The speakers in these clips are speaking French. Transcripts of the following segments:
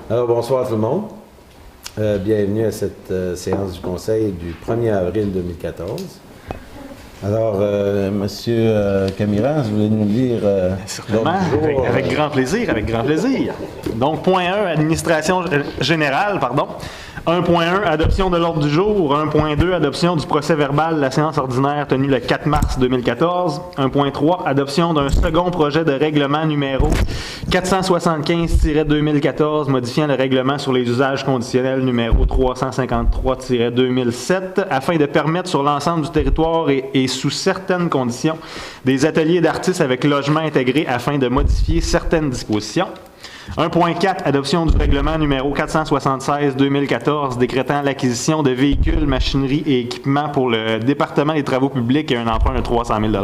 Alors, bonsoir tout le monde. Bienvenue à cette séance du Conseil du 1er avril 2014. Alors, Monsieur Camiran, vous voulez nous lire Certainement, avec grand plaisir, avec grand plaisir. Donc, point 1, administration générale, pardon. 1.1, adoption de l'ordre du jour. 1.2, adoption du procès-verbal de la séance ordinaire tenue le 4 mars 2014. 1.3, adoption d'un second projet de règlement numéro 475-2014, modifiant le règlement sur les usages conditionnels numéro 353-2007, afin de permettre sur l'ensemble du territoire et sous certaines conditions des ateliers d'artistes avec logement intégré afin de modifier certaines dispositions. 1.4, adoption du règlement numéro 476-2014 décrétant l'acquisition de véhicules, machinerie et équipements pour le département des travaux publics et un emprunt de 300 000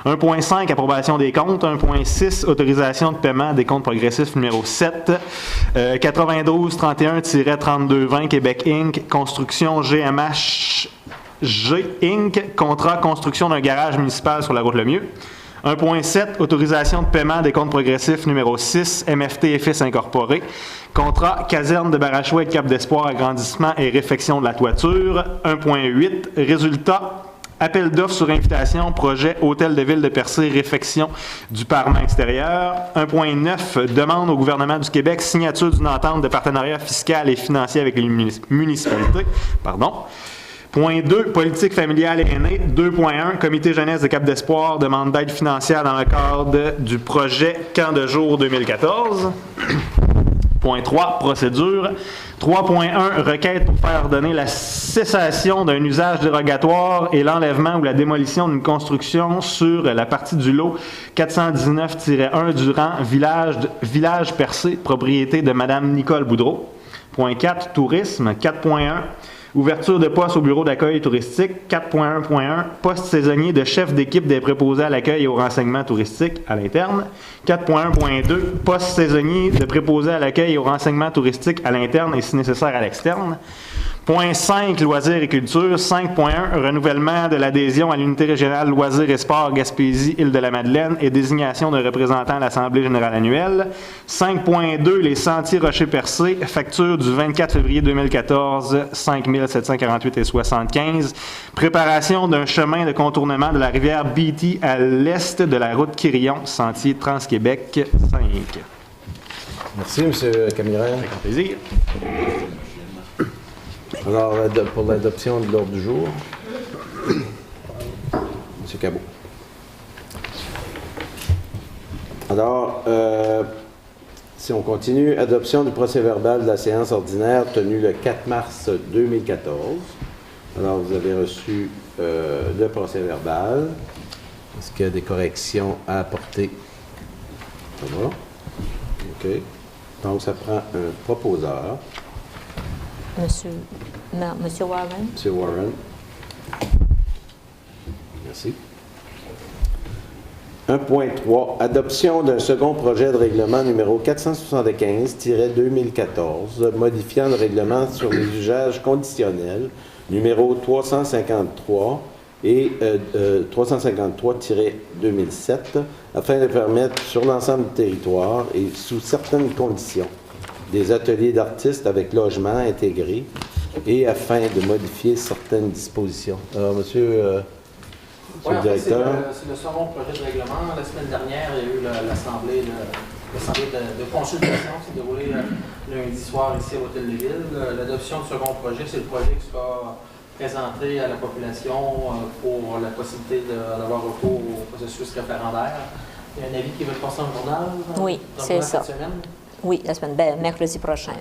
1.5, approbation des comptes. 1.6, autorisation de paiement des comptes progressifs numéro 7. 92-31-3220 Québec Inc. Construction GMH G Inc. Contrat construction d'un garage municipal sur la route Lemieux. 1.7, autorisation de paiement des comptes progressifs numéro 6, MFT FS Incorporé. Contrat caserne de Barachois et Cap d'Espoir, agrandissement et réfection de la toiture. 1.8, résultat, appel d'offres sur invitation, projet Hôtel de Ville de Percé, réfection du parement extérieur. 1.9, demande au gouvernement du Québec, signature d'une entente de partenariat fiscal et financier avec les municipalités. Point 2, politique familiale et aînée. 2.1, comité jeunesse de Cap d'Espoir, demande d'aide financière dans le cadre du projet Camp de jour 2014. Point 3, procédure. 3.1, requête pour faire ordonner la cessation d'un usage dérogatoire et l'enlèvement ou la démolition d'une construction sur la partie du lot 419-1 Durand, village Percé, propriété de Mme Nicole Boudreau. Point 4, tourisme. 4.1, ouverture de poste au bureau d'accueil touristique. 4.1.1, poste saisonnier de chef d'équipe des préposés à l'accueil et au renseignement touristique à l'interne. 4.1.2, poste saisonnier de préposés à l'accueil et au renseignement touristique à l'interne et si nécessaire à l'externe. Point 5, loisirs et culture. 5.1, renouvellement de l'adhésion à l'unité régionale loisirs et sports Gaspésie-Île-de-la-Madeleine et désignation d'un représentant à l'Assemblée générale annuelle. 5.2, les sentiers Rocher-Percé, facture du 24 février 2014, 5 748,75. Préparation d'un chemin de contournement de la rivière Beatty à l'est de la route Quirillon, sentier Trans-Québec 5. Merci, M. Camiran. Avec grand plaisir. Alors, pour l'adoption de l'ordre du jour, M. Cabot. Alors, si on continue, adoption du procès-verbal de la séance ordinaire tenue le 4 mars 2014. Alors, vous avez reçu le procès-verbal. Est-ce qu'il y a des corrections à apporter? Ça va? OK. Donc, ça prend un proposeur. Monsieur Warren. Monsieur Warren. Merci. 1.3. Adoption d'un second projet de règlement numéro 475-2014, modifiant le règlement sur les usages conditionnels numéro 353 et 353-2007, afin de permettre sur l'ensemble du territoire et sous certaines conditions des ateliers d'artistes avec logement intégré et afin de modifier certaines dispositions. Alors, monsieur le directeur. C'est le second projet de règlement. La semaine dernière, il y a eu l'assemblée de consultation qui s'est déroulée lundi soir ici à l'Hôtel de Ville. L'adoption du second projet, c'est le projet qui sera présenté à la population pour la possibilité d'avoir recours au processus référendaire. Il y a un avis qui va être passé dans le journal. Oui, c'est ça. Cette semaine. Oui, la semaine, mercredi prochain.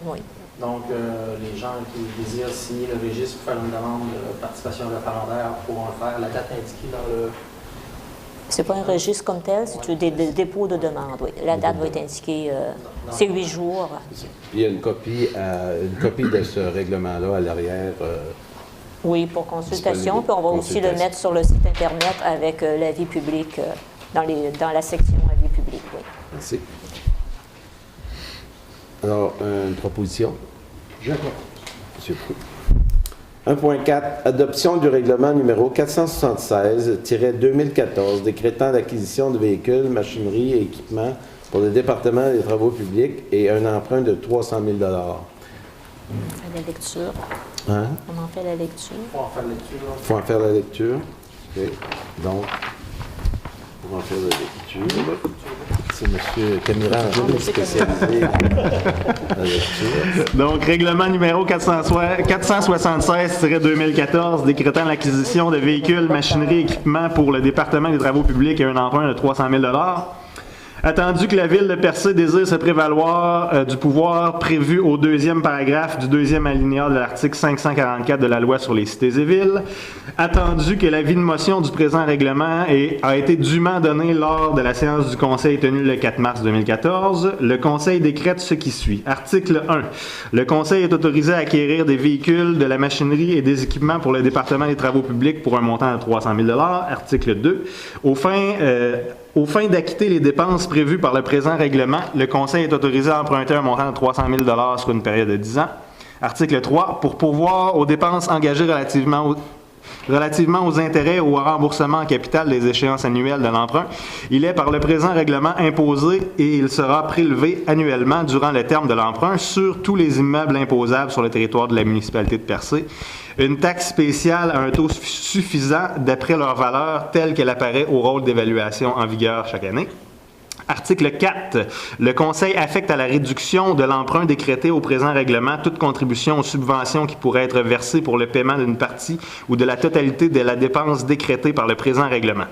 Oui. Donc, les gens qui désirent signer le registre pour faire une demande de participation référendaire pourront le faire. La date indiquée dans le... C'est pas un registre comme tel, c'est des dépôts de demande, oui. La date va être indiquée, c'est 8 jours. Il y a une copie de ce règlement-là à l'arrière. Oui, pour consultation. Puis on va aussi le mettre sur le site Internet avec l'avis public, dans la section avis public, oui. Merci. Alors, une proposition? J'accorde. Monsieur Proulx. 1.4. Adoption du règlement numéro 476-2014 décrétant l'acquisition de véhicules, machinerie et équipements pour le département des travaux publics et un emprunt de 300 000 On fait la lecture. Hein? On en fait la lecture. Pour en faire la lecture. Il faut en faire la lecture. OK. Donc, pour en faire la lecture, c'est M. Camiran, spécialisé dans la lecture. Donc, règlement numéro 476-2014 décrétant l'acquisition de véhicules, machinerie et équipements pour le département des travaux publics et un emprunt de 300 000 $. Attendu que la Ville de Percé désire se prévaloir du pouvoir prévu au deuxième paragraphe du deuxième alinéa de l'article 544 de la Loi sur les cités et villes. Attendu que l'avis de motion du présent règlement a été dûment donné lors de la séance du Conseil tenue le 4 mars 2014, le Conseil décrète ce qui suit. Article 1. Le Conseil est autorisé à acquérir des véhicules, de la machinerie et des équipements pour le département des travaux publics pour un montant de 300 000 $. Article 2. Aux fins d'acquitter les dépenses prévues par le présent règlement, le Conseil est autorisé à emprunter un montant de 300 000 $ sur une période de 10 ans. Article 3. Pour pourvoir aux dépenses engagées relativement aux intérêts ou au remboursement en capital des échéances annuelles de l'emprunt, il est par le présent règlement imposé et il sera prélevé annuellement durant le terme de l'emprunt sur tous les immeubles imposables sur le territoire de la municipalité de Percé. Une taxe spéciale à un taux suffisant d'après leur valeur telle qu'elle apparaît au rôle d'évaluation en vigueur chaque année. Article 4. Le Conseil affecte à la réduction de l'emprunt décrété au présent règlement toute contribution ou subvention qui pourrait être versée pour le paiement d'une partie ou de la totalité de la dépense décrétée par le présent règlement.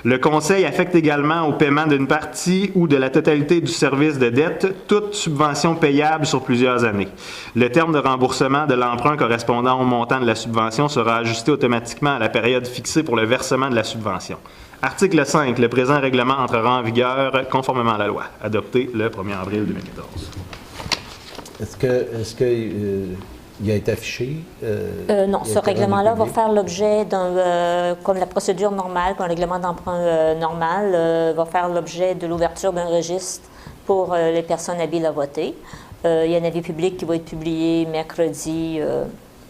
Le Conseil affecte également au paiement d'une partie ou de la totalité du service de dette toute subvention payable sur plusieurs années. Le terme de remboursement de l'emprunt correspondant au montant de la subvention sera ajusté automatiquement à la période fixée pour le versement de la subvention. Article 5. Le présent règlement entrera en vigueur conformément à la loi, adopté le 1er avril 2014. Est-ce qu'il a été affiché? Non, ce règlement-là va faire l'objet d'un, comme la procédure normale, comme un règlement d'emprunt normal, va faire l'objet de l'ouverture d'un registre pour les personnes habiles à voter. Il y a un avis public qui va être publié mercredi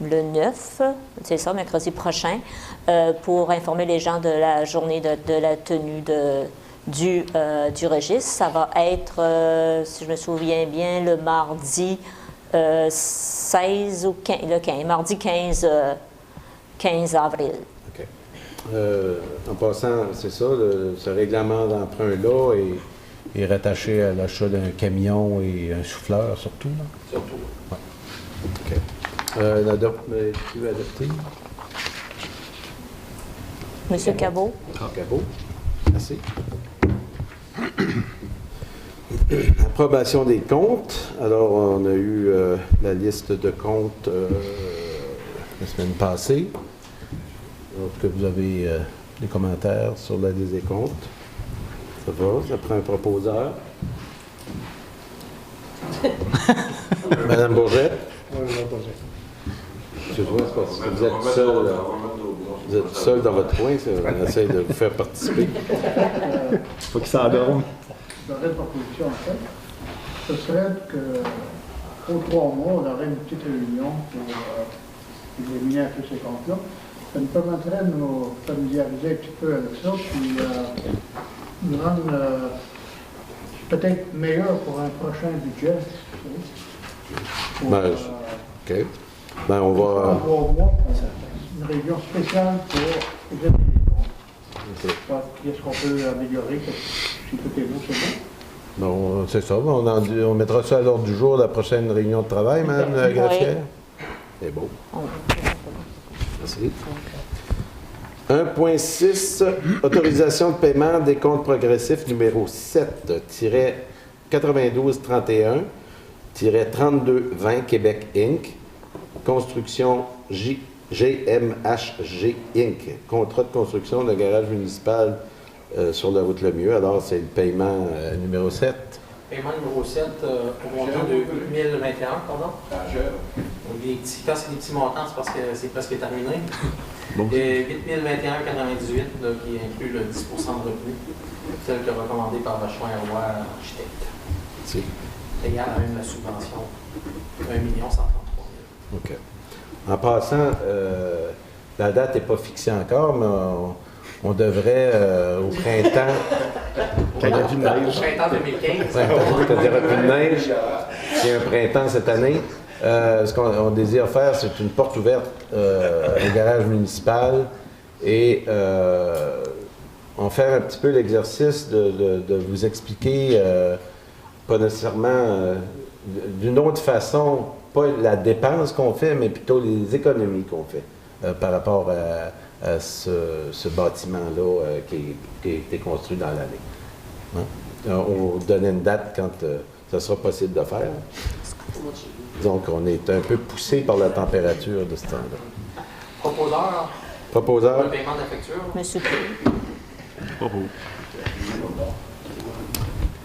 le 9, c'est ça, mercredi prochain, pour informer les gens de la journée de la tenue du registre. Ça va être, si je me souviens bien, le mardi 16 ou 15, mardi 15 avril. OK. En passant, c'est ça, ce règlement d'emprunt-là est rattaché à l'achat d'un camion et un souffleur, surtout. Là. Surtout. Ouais. OK. Tu veux adopter? Monsieur Cabot? Cabot. Merci. Approbation des comptes. Alors, on a eu la liste de comptes la semaine passée. Est-ce que vous avez des commentaires sur la liste des comptes? Ça va? Ça prend un proposeur. Madame Bourget? Oui, Madame Bourget. Je vois, c'est parce que vous êtes seul. Vous êtes seul dans votre coin, on essaie de vous faire participer. Faut qu'il s'endorme. J'aurais une proposition, en fait. Ce serait qu'au 3 mois, on aurait une petite réunion pour examiner un peu ces comptes-là. Ça nous permettrait de nous familiariser un petit peu avec ça, puis nous rendre peut-être meilleur pour un prochain budget. Pour, OK. Ben, on va... une réunion spéciale pour examiner les comptes. Okay. Qu'est-ce qu'on peut améliorer? Si tout est bon, c'est bon. Bon, c'est ça. On mettra ça à l'ordre du jour de la prochaine réunion de travail, Mme Gracière. C'est beau. Merci. 1.6, autorisation de paiement des comptes progressifs numéro 7-9231-3220 Québec Inc. Construction GMHG Inc. Contrat de construction de garage municipal sur la route Lemieux. Alors, c'est le paiement numéro 7. Paiement numéro 7 au montant de 8021, pardon. Quand c'est des petits montants, c'est parce que c'est presque terminé. Bon. Et 8021,98 qui inclut le 10 de revenu, tel que recommandé par Vachon et Roy, architecte. C'est Égal à même la subvention, 1 133 000. OK. En passant, la date n'est pas fixée encore, mais on devrait au printemps. Quand il n'y a plus de neige. Printemps 2015. Quand il n'y aura plus de neige, il y a un printemps cette année. Ce qu'on désire faire, c'est une porte ouverte au garage municipal et on fait un petit peu l'exercice de vous expliquer, pas nécessairement d'une autre façon, pas la dépense qu'on fait, mais plutôt les économies qu'on fait par rapport à ce bâtiment-là qui a été construit dans l'année. Hein? On donnait une date quand ça sera possible de faire. Donc, on est un peu poussé par la température de ce temps-là. Proposeur, Proposeur, le paiement de la facture. Monsieur P.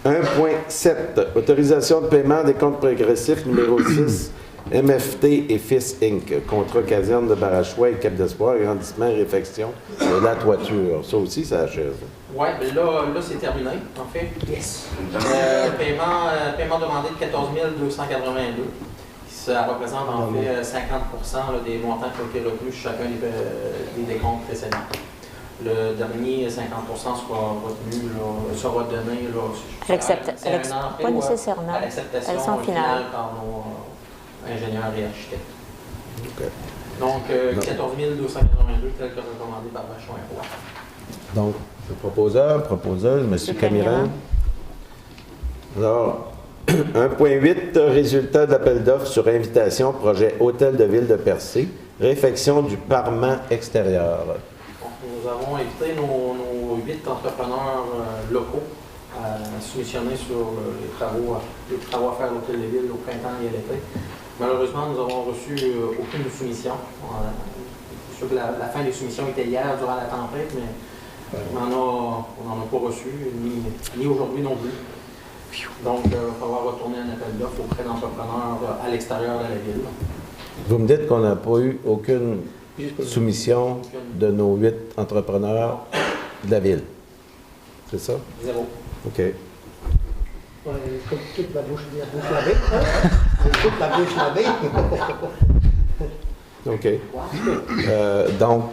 1.7, autorisation de paiement des comptes progressifs numéro 6, MFT et FIS Inc., contrat caserne de Barachois et Cap d'Espoir, agrandissement et réfection de la toiture. Ça aussi, ça achève. Oui, là c'est terminé, en fait. Yes. Paiement demandé de 14 282. Ça représente en fait 50% des montants qui ont été retenus sur chacun des décomptes précédents. Le dernier 50% sera donné Pas nécessairement. À l'acceptation Elles sont finales finale par nos ingénieurs et architectes. Okay. Donc, 14 282 tel que recommandé par Vachon et Roy. Donc, le proposeur, proposeuse, M. Camiran. Alors, 1.8, résultat de l'appel d'offres sur invitation, projet Hôtel de Ville de Percé, réfection du parement extérieur. Donc, nous avons invité nos 8 entrepreneurs locaux à soumissionner sur les travaux à faire à l'Hôtel de Ville au printemps et à l'été. Malheureusement, nous avons reçu aucune soumission. Je suis sûr que la fin des soumissions était hier durant la tempête, mais on n'en a pas reçu, ni aujourd'hui non plus. Donc, il va falloir retourner un appel d'offres auprès d'entrepreneurs à l'extérieur de la ville. Vous me dites qu'on n'a pas eu aucune soumission de nos 8 entrepreneurs de la ville. C'est ça? 0. OK. Ouais, comme toute la bouche lavée, hein? Toute la bouche lavée. OK. Donc,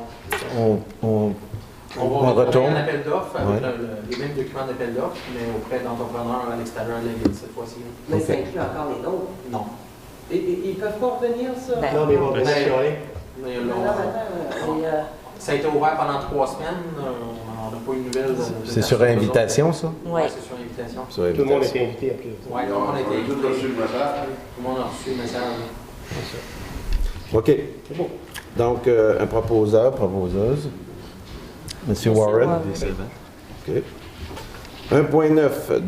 On va retourne. un appel d'offres avec Ouais. les mêmes documents d'appel d'offres, mais auprès d'entrepreneurs à l'extérieur de la ville cette fois-ci. Mais ça inclut encore les nôtres. Non. Et ils peuvent pas revenir, ça? Ben, Non, mais ils vont venir chialer. Mais Non, là, attends, ça a été ouvert pendant 3 semaines. On n'a pas eu de nouvelles. C'est sur invitation, ça? Oui. Oui, c'est sur invitation. Sur Tout le monde invitation. était invité après. Oui, tout le monde a été invité. Tout le monde a reçu le message. OK. C'est bon. Donc, un proposeur, proposeuse. Monsieur Warren. OK. 1.9.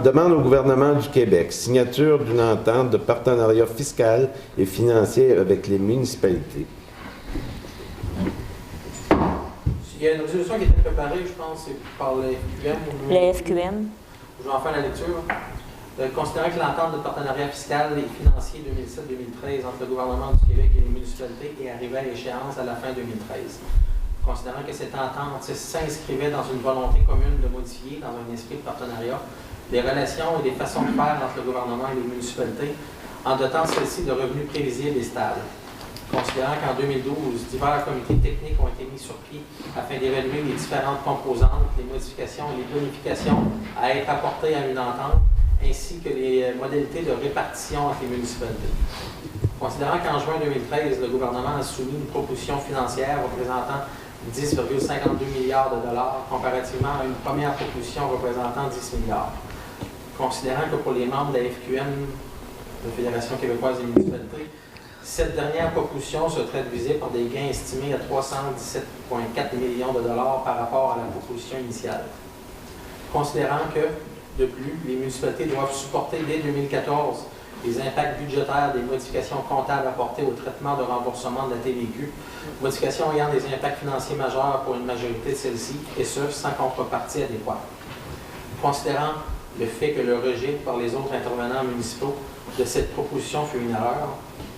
Demande au gouvernement du Québec signature d'une entente de partenariat fiscal et financier avec les municipalités. Il y a une résolution qui a été préparée, je pense, c'est par les FQM. Les FQM. Je vais en faire la lecture. Considérant que l'entente de partenariat fiscal et financier 2007-2013 entre le gouvernement du Québec et les municipalités est arrivée à échéance à la fin 2013. Considérant que cette entente s'inscrivait dans une volonté commune de modifier, dans un esprit de partenariat, les relations et les façons de faire entre le gouvernement et les municipalités, en dotant celles-ci de revenus prévisibles et stables. Considérant qu'en 2012, divers comités techniques ont été mis sur pied afin d'évaluer les différentes composantes, les modifications et les bonifications à être apportées à une entente, ainsi que les modalités de répartition entre les municipalités. Considérant qu'en juin 2013, le gouvernement a soumis une proposition financière représentant 10,52 milliards de dollars comparativement à une première proposition représentant 10 milliards. Considérant que pour les membres de la FQM, la Fédération québécoise des municipalités, cette dernière proposition se traduisait par des gains estimés à 317,4 millions de dollars par rapport à la proposition initiale. Considérant que, de plus, les municipalités doivent supporter dès 2014 les impacts budgétaires des modifications comptables apportées au traitement de remboursement de la TVQ, modifications ayant des impacts financiers majeurs pour une majorité de celles-ci, et ce, sans contrepartie adéquate. Considérant le fait que le rejet par les autres intervenants municipaux de cette proposition fut une erreur,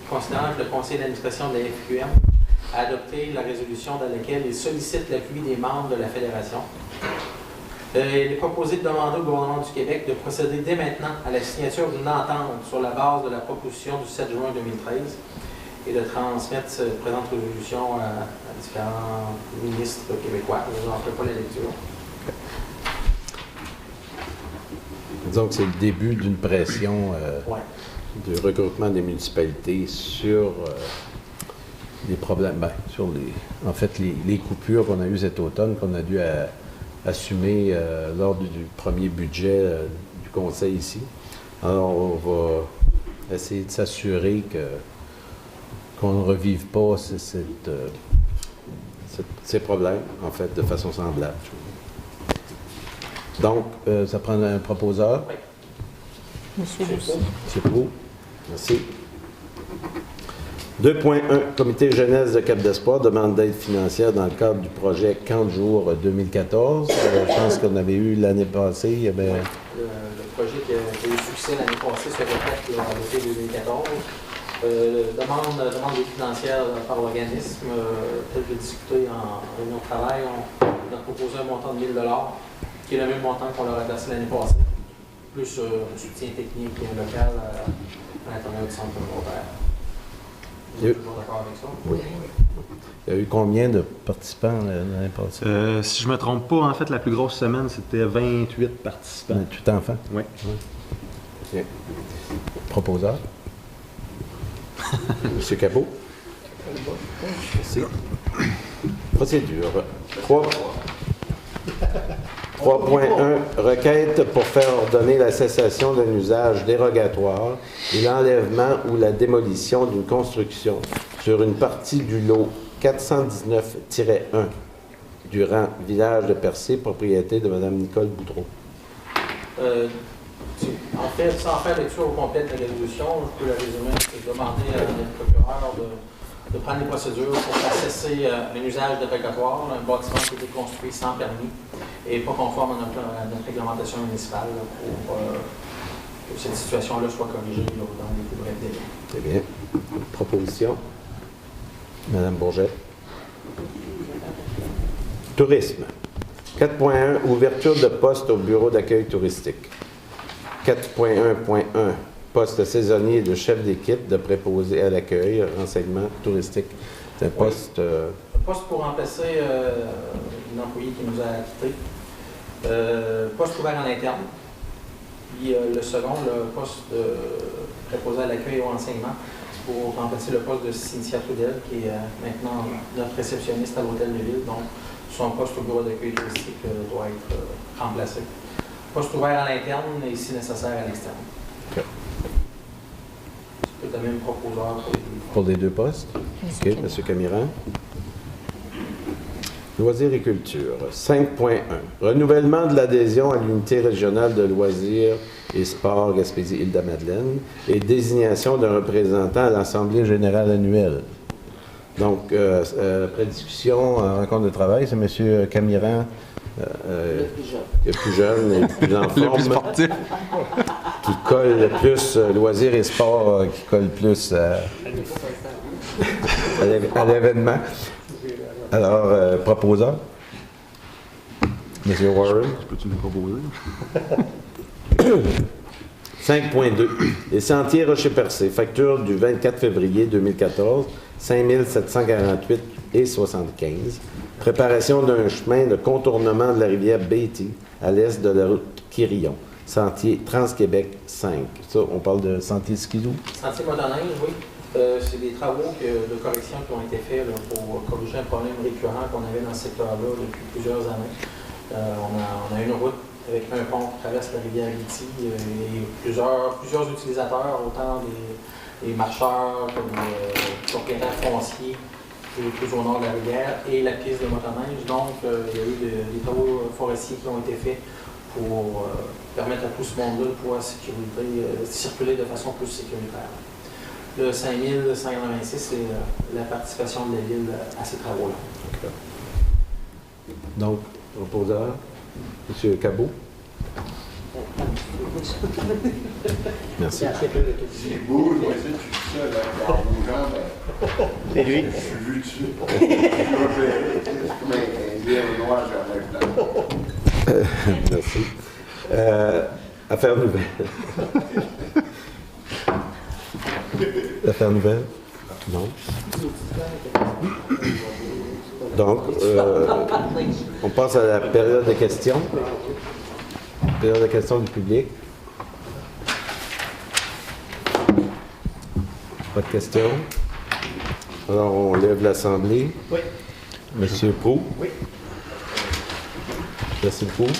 considérant que le conseil d'administration de la FQM a adopté la résolution dans laquelle il sollicite l'appui des membres de la Fédération, il est proposé de demander au gouvernement du Québec de procéder dès maintenant à la signature d'une entente sur la base de la proposition du 7 juin 2013 et de transmettre cette présente résolution à différents ministres québécois. Je n'en ferai pas la lecture. Disons que c'est le début d'une pression Ouais. du regroupement des municipalités sur les problèmes, sur en fait, les coupures qu'on a eues cet automne, qu'on a dû assumer lors du premier budget du Conseil ici. Alors, on va essayer de s'assurer qu'on ne revive pas ces problèmes, en fait, de façon semblable. Donc, ça prend un proposeur. Oui. Monsieur Lucie. C'est beau. Merci. 2.1. Comité jeunesse de Cap d'Espoir demande d'aide financière dans le cadre du projet Camp de jour 2014. Je pense qu'on avait eu l'année passée. Il y avait... Le projet qui a eu succès l'année passée se répète en l'été 2014. Demande d'aide financière par l'organisme. Tel que discuté en réunion de travail, on a proposé un montant de 1 000 $, qui est le même montant qu'on leur a versé l'année passée, plus un soutien technique et local à l'intérieur du centre communautaire. Vous êtes toujours d'accord avec ça? Oui. Il y a eu combien de participants l'année passée? Si je ne me trompe pas, en fait, la plus grosse semaine, c'était 28 participants. 28 enfants? Oui. Okay. Proposeur? Monsieur Cabot? Merci. Procédure. 3.1. Requête pour faire ordonner la cessation d'un usage dérogatoire et l'enlèvement ou la démolition d'une construction sur une partie du lot 419-1 du rang Village de Percé, propriété de Mme Nicole Boudreau. En fait, sans faire lecture au complet de la résolution, je peux la résumer, c'est demander à notre procureur de prendre les procédures pour faire cesser un usage dérogatoire, un bâtiment qui a été construit sans permis et pas conforme à notre réglementation municipale pour que cette situation-là soit corrigée dans les plus brefs délais. Très bien. Proposition. Madame Bourget. Tourisme. 4.1. Ouverture de poste au bureau d'accueil touristique. 4.1.1. Poste saisonnier de chef d'équipe de préposé à l'accueil, renseignement touristique. C'est un poste... Un poste pour remplacer une employée qui nous a quittés. Poste ouvert en interne. Puis le second, le poste de préposé à l'accueil et au renseignement, pour remplacer le poste de Cynthia Trudel, qui est maintenant notre réceptionniste à l'hôtel de ville. Donc, son poste au bureau d'accueil touristique doit être remplacé. Poste ouvert à l'interne et, si nécessaire, à l'externe. Okay. C'est le même proposeur pour les deux postes. OK, M. Camiran. Loisirs et culture. 5.1. Renouvellement de l'adhésion à l'unité régionale de loisirs et sports Gaspésie-Île-de-Madeleine et désignation d'un représentant à l'Assemblée générale annuelle. Donc, après discussion, en rencontre de travail, c'est M. Camiran, le plus jeune et le plus en forme, Le plus sportif. qui colle le plus, loisirs et sports, qui colle plus à l'événement. Alors, proposeur. M. Warren. Peux-tu me proposer? 5.2. Les sentiers Rocher-Percé. Facture du 24 février 2014, 5 748 et 75. Préparation d'un chemin de contournement de la rivière Beatty à l'est de la route Quirillon. Sentier Trans-Québec 5. Ça, on parle de sentier skidoo? Sentier Motoneige, oui. C'est des travaux de correction qui ont été faits là, pour corriger un problème récurrent qu'on avait dans ce secteur-là depuis plusieurs années. On a une route avec un pont qui traverse la rivière Beatty et plusieurs utilisateurs, autant des marcheurs que des propriétaires fonciers plus au nord de la rivière et la piste de motoneige. Donc, il y a eu des travaux forestiers qui ont été faits pour permettre à tout ce monde-là de pouvoir circuler de façon plus sécuritaire. Le 5186, c'est la participation de la ville à ces travaux-là. Okay. Donc, proposeur, M. Cabot. Merci. C'est beau, moi, tu dis ça, là, dans vos jambes. C'est lui. Je suis vu dessus. Je suis repéré. C'est comme un lièvre noir, j'en ai plein. Merci. Affaires nouvelles. Affaires nouvelles? Non. Donc, on passe à la période de questions. Période de questions du public. Pas de questions? Alors, on lève l'Assemblée. Oui. Monsieur Proulx? Oui. Monsieur Proulx?